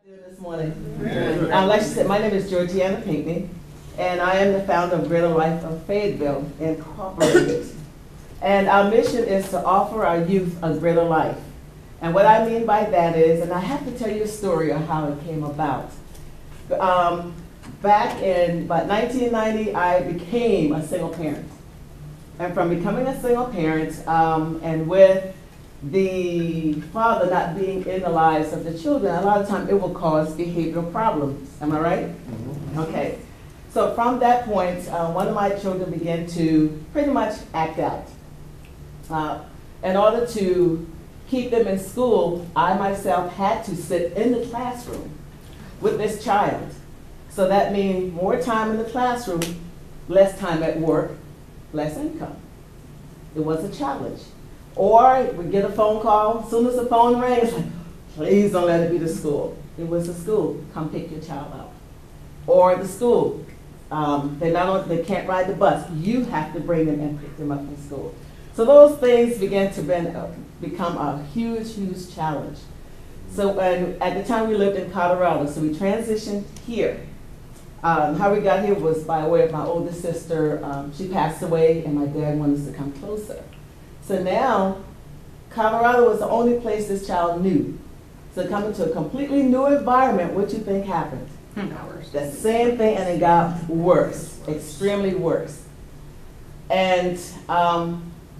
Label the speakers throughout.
Speaker 1: This morning. Like she said, my name is Georgiana Pinckney, and I am the founder of Greater Life of Fayetteville Incorporated. And our mission is to offer our youth a greater life. And what I mean by that is, and I have to tell you a story of how it came about. Back in about 1990, I became a single parent. And from becoming a single parent, and with the father not being in the lives of the children, a lot of times it will cause behavioral problems. Am I right? Mm-hmm. Okay. So from that point, one of my children began to pretty much act out. In order to keep them in school, I myself had to sit in the classroom with this child. So that means more time in the classroom, less time at work, less income. It was a challenge. Or we get a phone call, as soon as the phone rang, it's like, please don't let it be the school. It was the school, come pick your child up. Or the school, they can't ride the bus. You have to bring them and pick them up from school. So those things began to become a huge, huge challenge. So at the time we lived in Colorado, so we transitioned here. How we got here was by way of my older sister. She passed away and my dad wanted us to come closer. So now, Colorado was the only place this child knew. So coming to a completely new environment, what you think happened? The same thing, and it got worse, extremely worse. And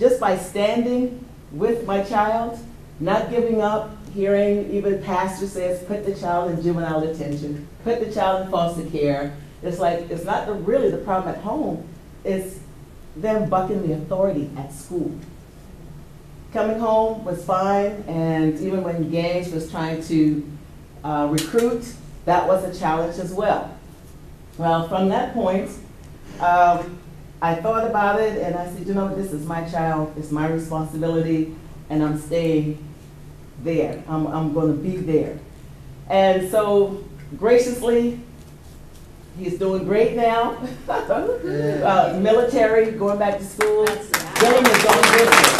Speaker 1: just by standing with my child, not giving up, hearing even pastor says, put the child in juvenile detention, put the child in foster care. It's like, it's not really the problem at home, it's them bucking the authority at school. Coming home was fine, and even when gangs was trying to recruit, that was a challenge as well. Well, from that point, I thought about it, and I said, you know, this is my child, it's my responsibility, and I'm staying there. I'm going to be there. And so, graciously, he's doing great now. Military, going back to school, getting his own business.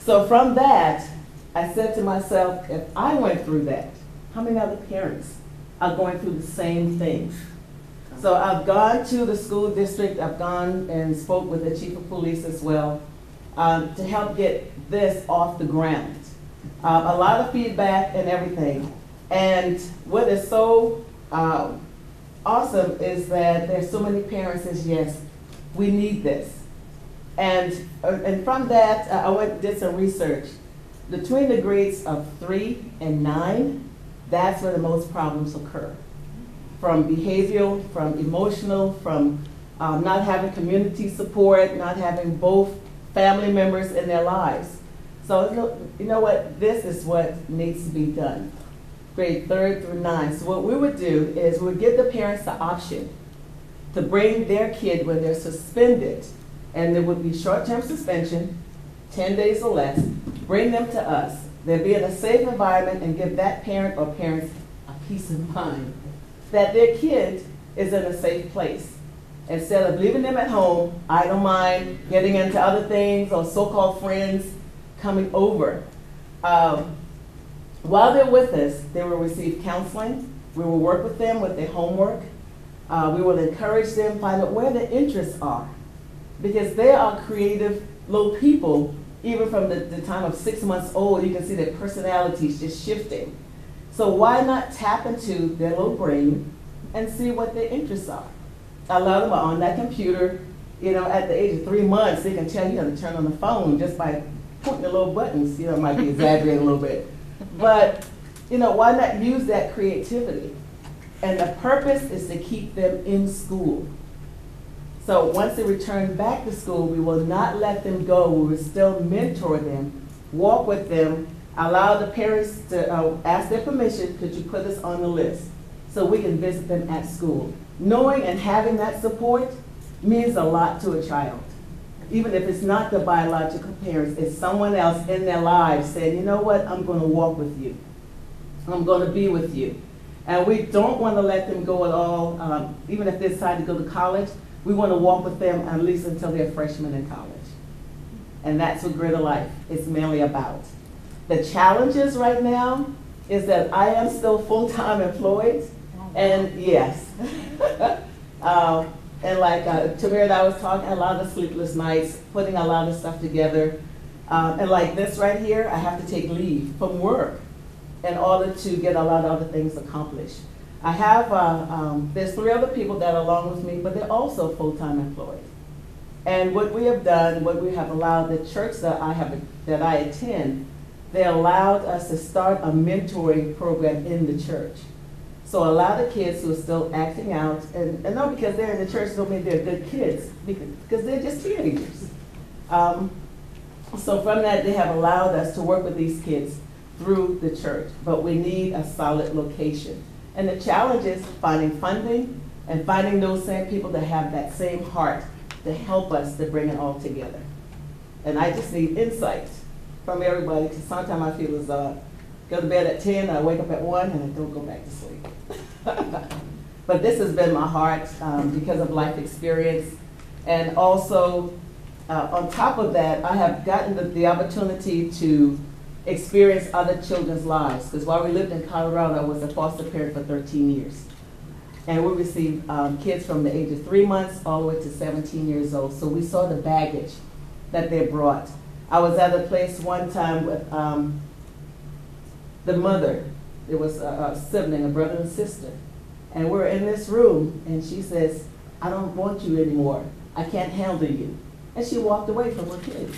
Speaker 1: So from that, I said to myself, if I went through that, how many other parents are going through the same thing? So I've gone to the school district, I've gone and spoke with the chief of police as well, to help get this off the ground. A lot of feedback and everything. And what is so awesome is that there's so many parents that says, yes, we need this. And from that, I went and did some research. Between the grades of 3 and 9, that's where the most problems occur. From behavioral, from emotional, from not having community support, not having both family members in their lives. So you know what, this is what needs to be done. Grade 3 through 9. So what we would do is we would give the parents the option to bring their kid when they're suspended, and there would be short-term suspension, 10 days or less, bring them to us. They'll be in a safe environment and give that parent or parents a peace of mind that their kid is in a safe place. Instead of leaving them at home, I don't mind getting into other things or so-called friends coming over. While they're with us, they will receive counseling. We will work with them with their homework. We will encourage them, find out where their interests are. Because they are creative little people, even from the time of 6 months old, you can see their personalities just shifting. So why not tap into their little brain and see what their interests are? A lot of them are on that computer. You know, at the age of 3 months, they can tell you how to turn on the phone just by pointing the little buttons. You know, it might be exaggerating a little bit. But, you know, why not use that creativity? And the purpose is to keep them in school. So once they return back to school, we will not let them go. We will still mentor them, walk with them, allow the parents to ask their permission, could you put us on the list so we can visit them at school. Knowing and having that support means a lot to a child. Even if it's not the biological parents, it's someone else in their lives saying, you know what, I'm going to walk with you. I'm going to be with you. And we don't want to let them go at all, even if they decide to go to college. We want to walk with them at least until they're freshmen in college. And that's what Greater Life is mainly about. The challenges right now is that I am still full-time employed, and yes. And like Tamir and I was talking, a lot of sleepless nights, putting a lot of stuff together. And like this right here, I have to take leave from work in order to get a lot of other things accomplished. I have, there's 3 other people that are along with me, but they're also full-time employed. And what we have done, what we have allowed the church that I attend, they allowed us to start a mentoring program in the church. So a lot of kids who are still acting out, and not because they're in the church don't mean they're good kids, because they're just teenagers. So from that, they have allowed us to work with these kids through the church, but we need a solid location. And the challenge is finding funding and finding those same people that have that same heart to help us to bring it all together. And I just need insight from everybody, because sometimes I feel as go to bed at 10, I wake up at 1, and I don't go back to sleep. But this has been my heart because of life experience. And also, on top of that, I have gotten the opportunity to experience other children's lives. Because while we lived in Colorado, I was a foster parent for 13 years. And we received kids from the age of 3 months all the way to 17 years old. So we saw the baggage that they brought. I was at a place one time with the mother. It was a sibling, a brother and sister. And we're in this room, and she says, I don't want you anymore. I can't handle you. And she walked away from her kids.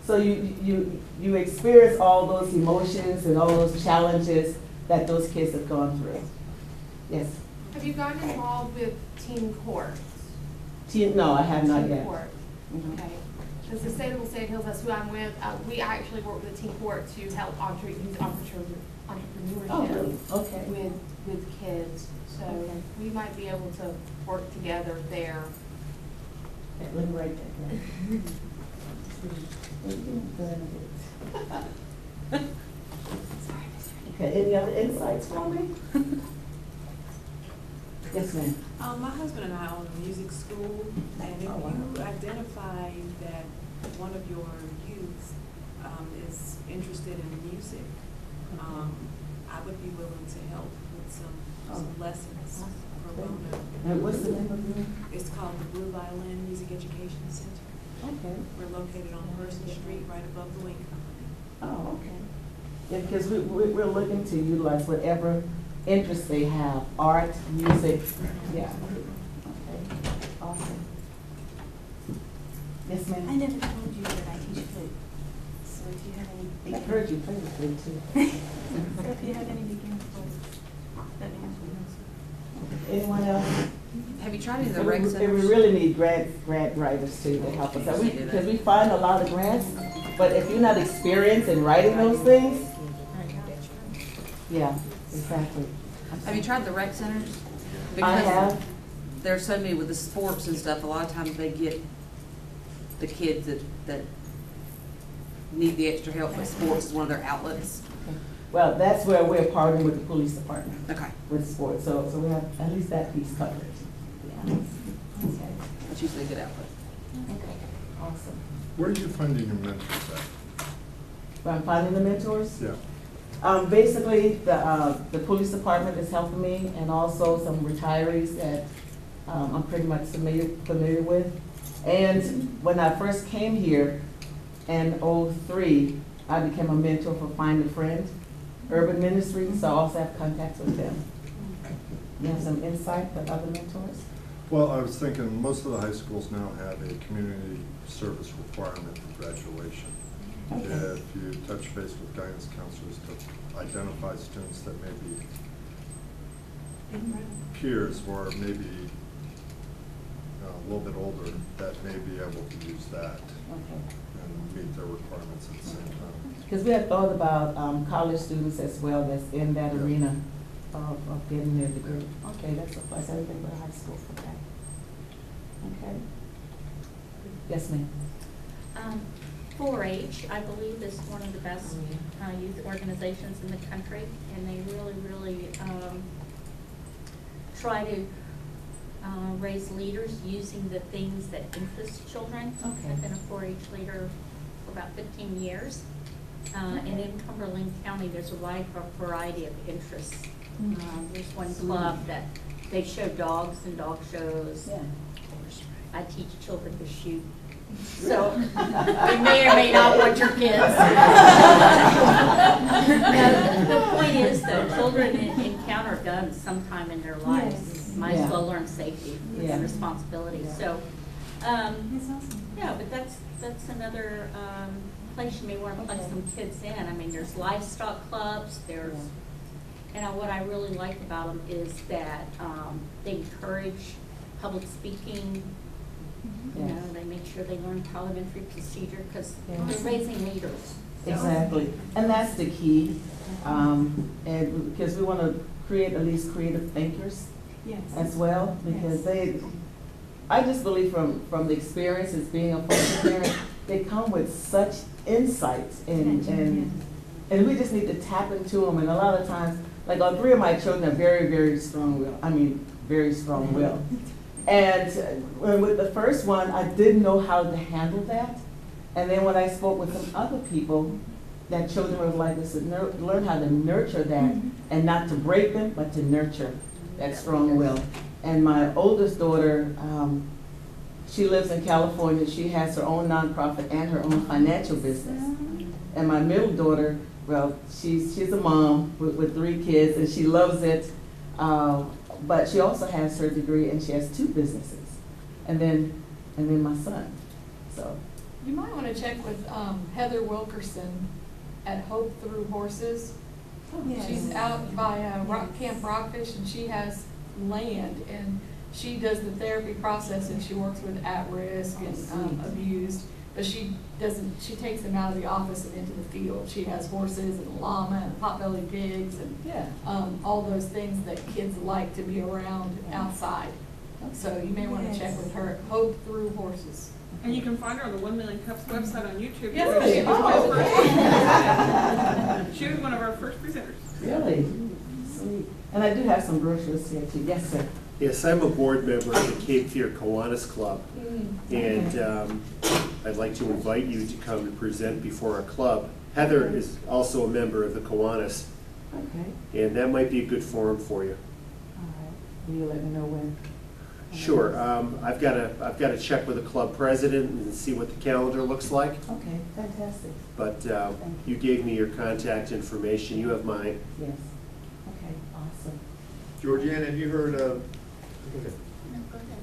Speaker 1: So you experience all those emotions and all those challenges that those kids have gone through. Yes?
Speaker 2: Have you gotten involved with teen court?
Speaker 1: No, I have not
Speaker 2: teen
Speaker 1: yet.
Speaker 2: Court.
Speaker 1: Mm-hmm.
Speaker 2: Okay. Because the state of Fayetteville, Hills, that's who I'm with, we actually work with the teen court to help youth entrepreneurship
Speaker 1: Oh, really? Okay.
Speaker 2: with kids. So
Speaker 1: Okay.
Speaker 2: we might be able to work together there.
Speaker 1: Let me write that. Okay, any other insights for me? Yes, ma'am.
Speaker 3: My husband and I own a music school, and if you identify that one of your youth is interested in music, I would be willing to help with some lessons pro bono.
Speaker 1: And what's the name of it?
Speaker 3: It's called the Blue Violin Music Education Center.
Speaker 1: Okay.
Speaker 3: We're located on Person Street, right above the Wing Company.
Speaker 1: Oh, okay. Yeah, because we're looking to utilize whatever interests they have, art, music. Yeah. Okay. Awesome. Yes, ma'am.
Speaker 4: I never told you that I teach flute. So if you have any
Speaker 1: I heard you play the flute too.
Speaker 4: so if you have any beginner flutes, let me know.
Speaker 1: Anyone else?
Speaker 5: Have you tried any of the
Speaker 1: And
Speaker 5: rec
Speaker 1: we
Speaker 5: centers?
Speaker 1: really need grant writers too to help us out. Because we find a lot of grants, but if you're not experienced in writing those things, yeah, exactly.
Speaker 5: Have you tried the rec centers?
Speaker 1: I have.
Speaker 5: There's so many with the sports and stuff, a lot of times they get the kids that need the extra help, but sports is one of their outlets.
Speaker 1: Well, that's where we're partnering with the police department.
Speaker 5: Okay.
Speaker 1: With sports, so we have at least that piece covered. Yeah. Okay.
Speaker 5: That's usually a good outlet.
Speaker 1: Okay. Awesome.
Speaker 6: Where are you finding your mentors at?
Speaker 1: Where I'm finding the mentors?
Speaker 6: Yeah.
Speaker 1: Basically, the police department is helping me, and also some retirees that I'm pretty much familiar with. And when I first came here in '03, I became a mentor for Find a Friend Urban Ministry, so I also have contacts with them. You have some insight with other mentors?
Speaker 6: Well, I was thinking most of the high schools now have a community service requirement for graduation.
Speaker 1: Okay.
Speaker 6: If you touch base with guidance counselors to identify students that may be peers or maybe a little bit older that may be able to use that and meet their requirements at the same time.
Speaker 1: Because we had thought about college students as well that's in that arena of getting their degree. Okay, that's a plus. Everything but high school for that. Okay. Yes, ma'am.
Speaker 7: 4-H, I believe, is one of the best youth organizations in the country, and they really try to raise leaders using the things that interest children.
Speaker 1: Okay.
Speaker 7: I've been a 4-H leader for about 15 years, And in Cumberland County, there's a wide variety of interests. There's one club that they show dogs and dog shows.
Speaker 1: Yeah.
Speaker 7: I teach children to shoot. So you may or may not want your kids. No, the point is that children encounter guns sometime in their lives. Might as well learn safety and responsibility. So, yeah, but that's another place you may want to plug some kids in. I mean, there's livestock clubs. There's, and what I really like about them is that they encourage public speaking. You know, they make sure they learn parliamentary procedure because they're raising leaders.
Speaker 1: Exactly, and that's the key. And because we want to create at least creative thinkers as well, because I just believe from the experiences being a foster parent, they come with such insights and we just need to tap into them. And a lot of times, like all three of my children have very, very strong will. I mean, very strong will. And with the first one, I didn't know how to handle that. And then when I spoke with some other people, that children were like this, learn how to nurture that and not to break them, but to nurture that strong will. And my oldest daughter, she lives in California. She has her own nonprofit and her own financial business. And my middle daughter, well, she's a mom with 3 kids, and she loves it. But she also has her degree, and she has 2 businesses, and then my son. So
Speaker 8: you might want to check with Heather Wilkerson at Hope Through Horses. She's out by Camp Rockfish, and she has land, and she does the therapy process, and she works with at-risk and abused. But she takes them out of the office and into the field. She has horses and a llama and pot-bellied pigs and all those things that kids like to be around outside. So you may want to check with her at Hope Through Horses.
Speaker 4: And you can find her on the 1 Million Cups website on YouTube.
Speaker 8: Yes,
Speaker 4: She was one of our first presenters.
Speaker 1: really sweet. And I do have some brochures here too. Yes, sir.
Speaker 9: Yes, I'm a board member of the Cape Fear Kiwanis Club, and I'd like to invite you to come and present before our club. Heather is also a member of the Kiwanis, and that might be a good forum for you.
Speaker 1: All right. Will you let me know when?
Speaker 9: Sure. I've got to check with the club president and see what the calendar looks like.
Speaker 1: Okay, fantastic.
Speaker 9: But you gave me your contact information. You have mine.
Speaker 1: Yes. Okay, awesome.
Speaker 6: Georgianne, have you heard of?
Speaker 7: No, go ahead.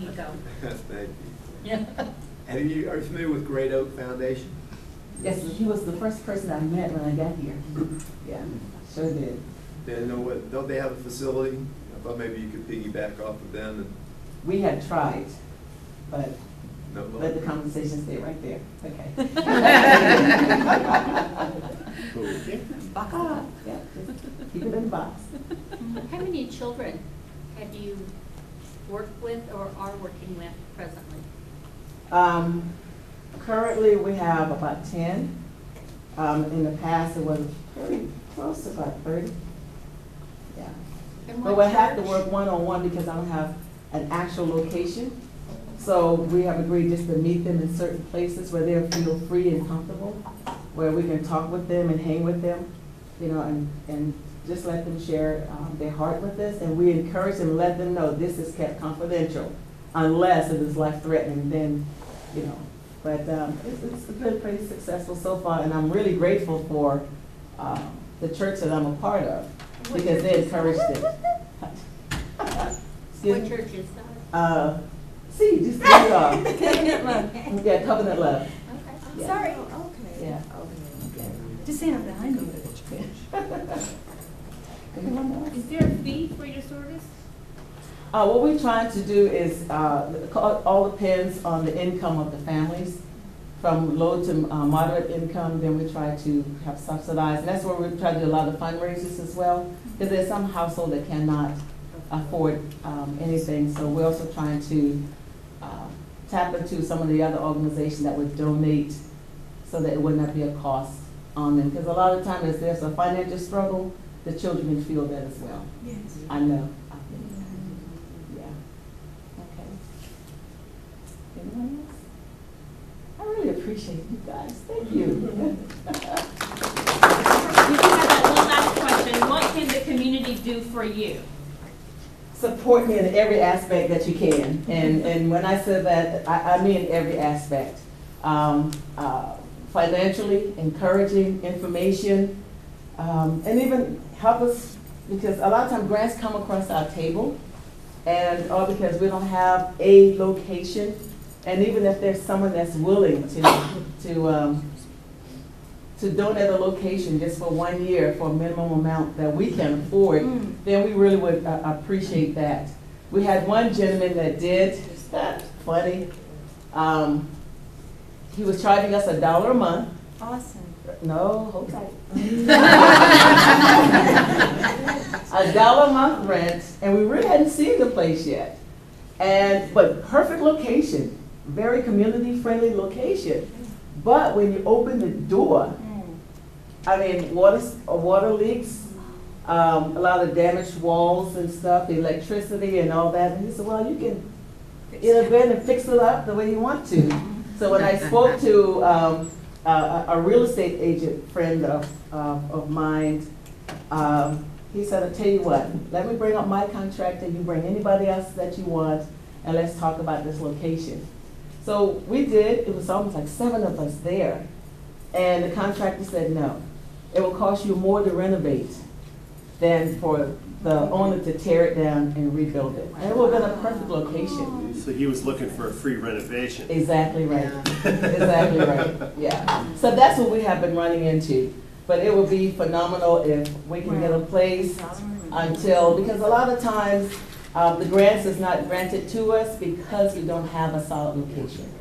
Speaker 7: You go.
Speaker 6: Thank you.
Speaker 7: Yeah.
Speaker 6: Are you familiar with Great Oak Foundation?
Speaker 1: Yes, he was the first person I met when I got here. Yeah, sure did.
Speaker 6: Don't they have a facility? I thought maybe you could piggyback off of them. And
Speaker 1: We had tried, but
Speaker 6: no,
Speaker 1: let the conversation stay right there. Okay.
Speaker 9: Okay.
Speaker 1: Yeah, just keep it in the box.
Speaker 7: How many children have you worked with or are working with presently?
Speaker 1: Currently, we have about 10. In the past, it was pretty close to about 30. Yeah. But we have to work one-on-one because I don't have an actual location. So we have agreed just to meet them in certain places where they'll feel free and comfortable, where we can talk with them and hang with them, you know, and just let them share their heart with us. And we encourage them, let them know this is kept confidential, unless it is life-threatening, then, you know. But it's been pretty successful so far, and I'm really grateful for the church that I'm a part of, because they encouraged it.
Speaker 7: What church is that?
Speaker 1: See, just Covenant Love. Yeah, Covenant Love.
Speaker 7: Okay.
Speaker 1: Yeah.
Speaker 4: Sorry. Okay.
Speaker 1: Yeah.
Speaker 4: Okay. Just saying I'm behind you.
Speaker 7: Is there a fee for your service?
Speaker 1: What we're trying to do is, all depends on the income of the families. From low to moderate income, then we try to have subsidized. And that's where we try to do a lot of fundraisers as well, because there's some household that cannot afford anything. So we're also trying to tap into some of the other organizations that would donate so that it would not be a cost on them. Because a lot of times if there's a financial struggle, the children can feel that as well.
Speaker 4: Yes.
Speaker 1: I know. Yeah. Okay. Anyone else? appreciate you guys. Thank you.
Speaker 7: We do have that one last question. What can the community do for you?
Speaker 1: Support me in every aspect that you can. And when I say that, I mean every aspect. Financially, encouraging, information, and even help us, because a lot of times grants come across our table, and or because we don't have a location, and even if there's someone that's willing to donate a location just for 1 year for a minimum amount that we can afford, then we really would appreciate that. We had one gentleman that did, that's funny. He was charging us $1 a month.
Speaker 4: Awesome.
Speaker 1: No, hold tight. $1 a month rent, and we really hadn't seen the place yet. But perfect location, very community-friendly location. But when you open the door, I mean, water leaks, a lot of damaged walls and stuff, the electricity and all that. And he said, well, you can go ahead and fix it up the way you want to. So when I spoke to a real estate agent friend of mine, he said, I'll tell you what, let me bring up my contractor, you bring anybody else that you want, and let's talk about this location. So we did, it was almost like 7 of us there, and the contractor said no. It will cost you more to renovate than for the owner to tear it down and rebuild it. And it would have been a perfect location.
Speaker 9: So he was looking for a free renovation.
Speaker 1: Exactly right. Exactly right. Yeah. So that's what we have been running into. But it would be phenomenal if we can get a place because a lot of times the grants is not granted to us because we don't have a solid location.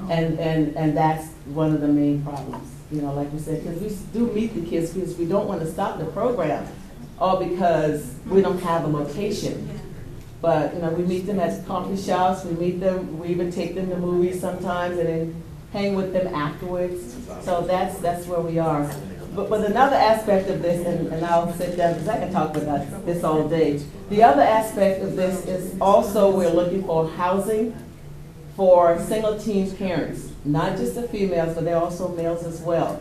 Speaker 1: And that's one of the main problems. You know, like we said, because we do meet the kids because we don't want to stop the program, all because we don't have a location. But, you know, we meet them at coffee shops, we meet them, we even take them to movies sometimes and then hang with them afterwards. So that's where we are. But another aspect of this, and I'll sit down because I can talk about this all day. The other aspect of this is also we're looking for housing for single-teen parents, not just the females, but there are also males as well.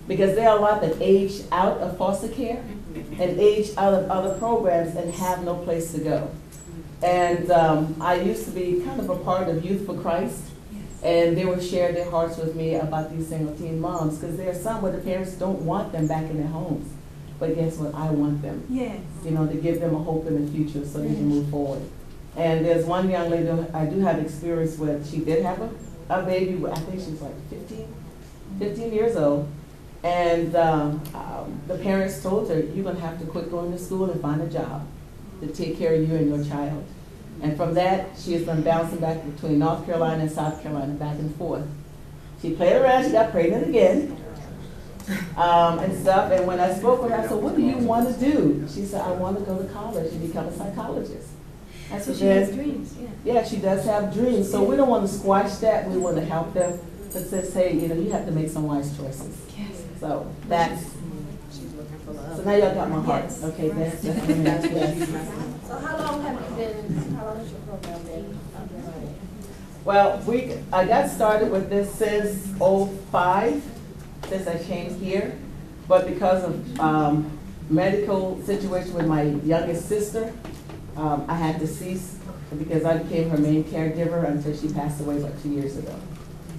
Speaker 1: Because there are a lot that age out of foster care and age out of other programs and have no place to go. And I used to be kind of a part of Youth for Christ, and they would share their hearts with me about these single-teen moms, because there are some where the parents don't want them back in their homes. But guess what? I want them.
Speaker 4: Yes.
Speaker 1: You know, to give them a hope in the future so they can move forward. And there's one young lady I do have experience with. She did have a baby, I think she was like 15 years old. And the parents told her, you're going to have to quit going to school and find a job to take care of you and your child. And from that, she has been bouncing back between North Carolina and South Carolina, back and forth. She played around, she got pregnant again, and stuff. And when I spoke with her, I said, what do you want to do? She said, I want to go to college and become a psychologist.
Speaker 4: So she has dreams, yeah.
Speaker 1: Yeah, she does have dreams. So we don't want to squash that. We want to help them. But says, hey, you know, you have to make some wise choices.
Speaker 4: Yes.
Speaker 1: So that's. So now y'all got my heart.
Speaker 4: Yes.
Speaker 1: Okay, that's yes.
Speaker 10: So how long has your program been underway?
Speaker 1: Well, I got started with this since '05, since I came here. But because of medical situation with my youngest sister, I had to cease because I became her main caregiver until she passed away about 2 years ago.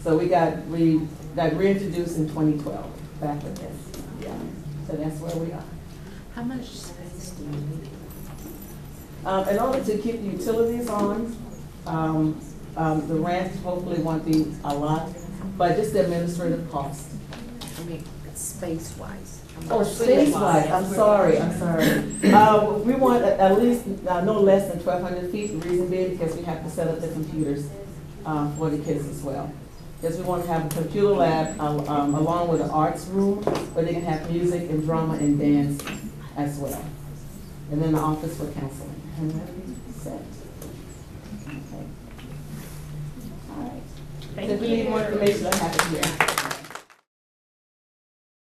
Speaker 1: So we got reintroduced in 2012 back with this. Yeah. So that's where we are.
Speaker 5: How much space do you need?
Speaker 1: In order to keep the utilities on, the rent hopefully won't be a lot, but just the administrative cost.
Speaker 5: I mean, space-wise.
Speaker 1: Oh, space-wise, I'm sorry. We want at least no less than 1,200 feet, the reason being because we have to set up the computers for the kids as well. Because we want to have a computer lab along with an arts room where they can have music and drama and dance as well. And then the office for counseling. And that's it. Okay. All right.
Speaker 7: Thank
Speaker 1: If you need more information, I have it here.